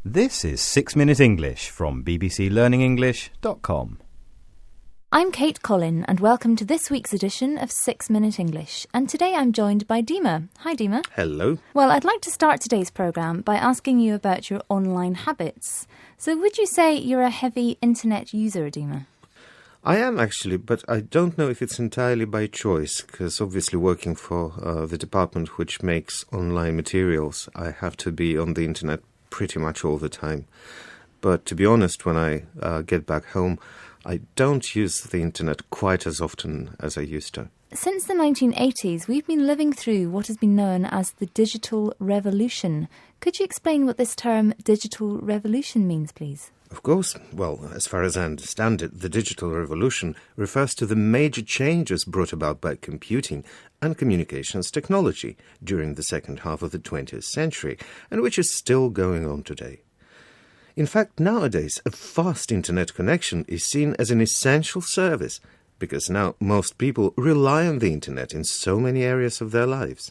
This is 6 Minute English from bbclearningenglish.com. I'm Kate Collin and welcome to this week's edition of 6 Minute English. And today I'm joined by Dima. Hi Dima. Hello. Well, I'd like to start today's programme by asking you about your online habits. So would you say you're a heavy internet user, Dima? I am actually, but I don't know if it's entirely by choice, because obviously working for the department which makes online materials, I have to be on the internet pretty much all the time. But to be honest, when I get back home, I don't use the internet quite as often as I used to. Since the 1980s, we've been living through what has been known as the digital revolution. Could you explain what this term digital revolution means, please? Of course. Well, as far as I understand it, the digital revolution refers to the major changes brought about by computing and communications technology during the second half of the 20th century, and which is still going on today. In fact, nowadays, a fast internet connection is seen as an essential service, because now most people rely on the internet in so many areas of their lives.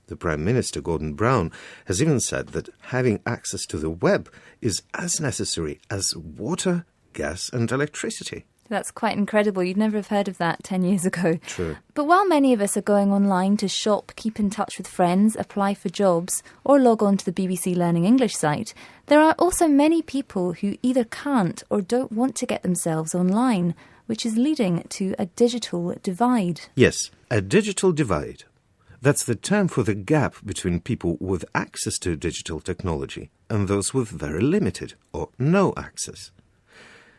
The Prime Minister, Gordon Brown, has even said that having access to the web is as necessary as water, gas and electricity. That's quite incredible. You'd never have heard of that 10 years ago. True. But while many of us are going online to shop, keep in touch with friends, apply for jobs, or log on to the BBC Learning English site, there are also many people who either can't or don't want to get themselves online, which is leading to a digital divide. Yes, a digital divide. That's the term for the gap between people with access to digital technology and those with very limited or no access.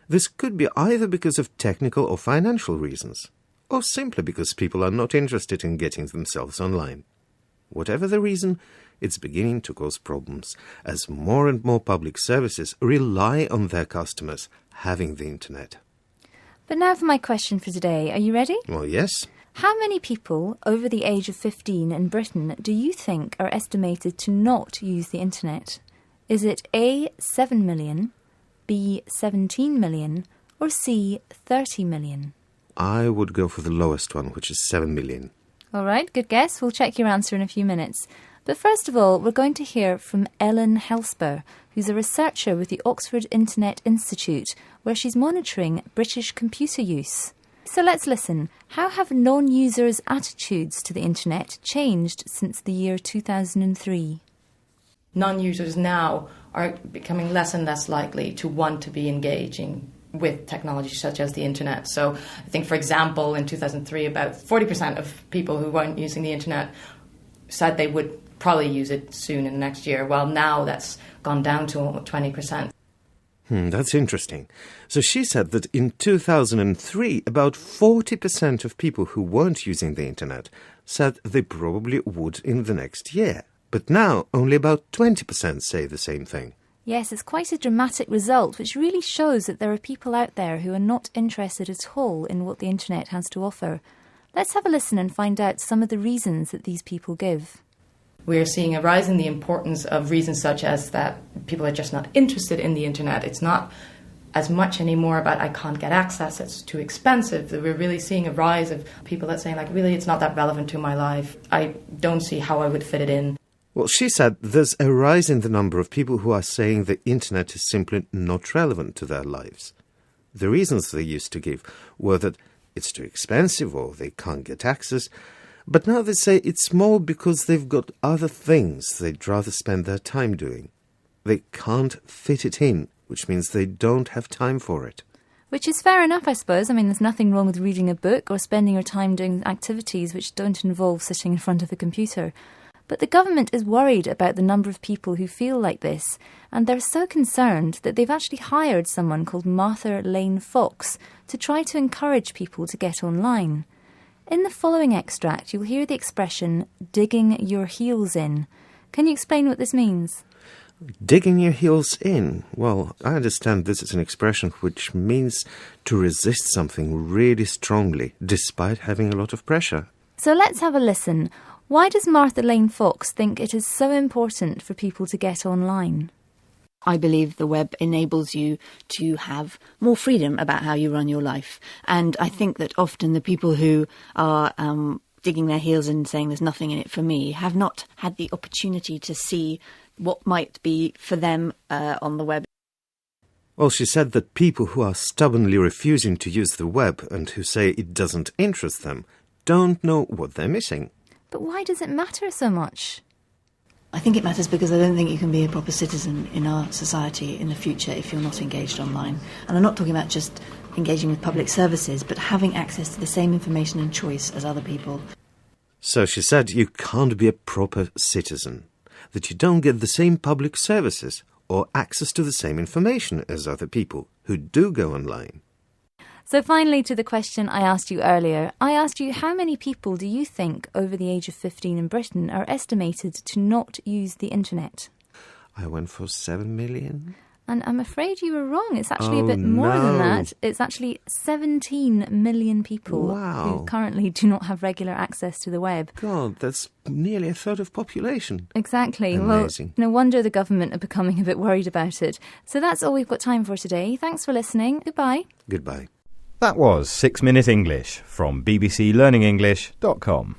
This could be either because of technical or financial reasons, or simply because people are not interested in getting themselves online. Whatever the reason, it's beginning to cause problems, as more and more public services rely on their customers having the internet. But now for my question for today. Are you ready? Well, yes. How many people over the age of 15 in Britain do you think are estimated to not use the internet? Is it A, 7 million, B, 17 million, or C, 30 million? I would go for the lowest one, which is 7 million. All right, good guess. We'll check your answer in a few minutes. But first of all, we're going to hear from Ellen Helsper, who's a researcher with the Oxford Internet Institute, where she's monitoring British computer use. So let's listen. How have non-users' attitudes to the internet changed since the year 2003? Non-users now are becoming less and less likely to want to be engaging with technology such as the internet. So I think, for example, in 2003, about 40% of people who weren't using the internet said they would probably use it soon in the next year, while now that's gone down to 20%. That's interesting. So she said that in 2003, about 40% of people who weren't using the internet said they probably would in the next year. But now only about 20% say the same thing. Yes, it's quite a dramatic result, which really shows that there are people out there who are not interested at all in what the internet has to offer. Let's have a listen and find out some of the reasons that these people give. We're seeing a rise in the importance of reasons such as that people are just not interested in the internet. It's not as much anymore about I can't get access, it's too expensive. We're really seeing a rise of people that say, really, it's not that relevant to my life. I don't see how I would fit it in. Well, she said there's a rise in the number of people who are saying the internet is simply not relevant to their lives. The reasons they used to give were that it's too expensive or they can't get access, but now they say it's more because they've got other things they'd rather spend their time doing. They can't fit it in, which means they don't have time for it. Which is fair enough, I suppose. There's nothing wrong with reading a book or spending your time doing activities which don't involve sitting in front of a computer. But the government is worried about the number of people who feel like this, and they're so concerned that they've actually hired someone called Martha Lane Fox to try to encourage people to get online. In the following extract, you'll hear the expression, digging your heels in. Can you explain what this means? Digging your heels in? Well, I understand this is an expression which means to resist something really strongly, despite having a lot of pressure. So let's have a listen. Why does Martha Lane Fox think it is so important for people to get online? I believe the web enables you to have more freedom about how you run your life. And I think that often the people who are digging their heels in and saying there's nothing in it for me have not had the opportunity to see what might be for them on the web. Well, she said that people who are stubbornly refusing to use the web and who say it doesn't interest them don't know what they're missing. But why does it matter so much? I think it matters because I don't think you can be a proper citizen in our society in the future if you're not engaged online. And I'm not talking about just engaging with public services, but having access to the same information and choice as other people. So she said you can't be a proper citizen, that you don't get the same public services or access to the same information as other people who do go online. So finally, to the question I asked you earlier, I asked you how many people do you think over the age of 15 in Britain are estimated to not use the internet? I went for 7 million. And I'm afraid you were wrong. It's actually a bit more than that. It's actually 17 million people who currently do not have regular access to the web. God, that's nearly a third of population. Exactly. Amazing. Well, no wonder the government are becoming a bit worried about it. So that's all we've got time for today. Thanks for listening. Goodbye. Goodbye. That was 6 Minute English from bbclearningenglish.com.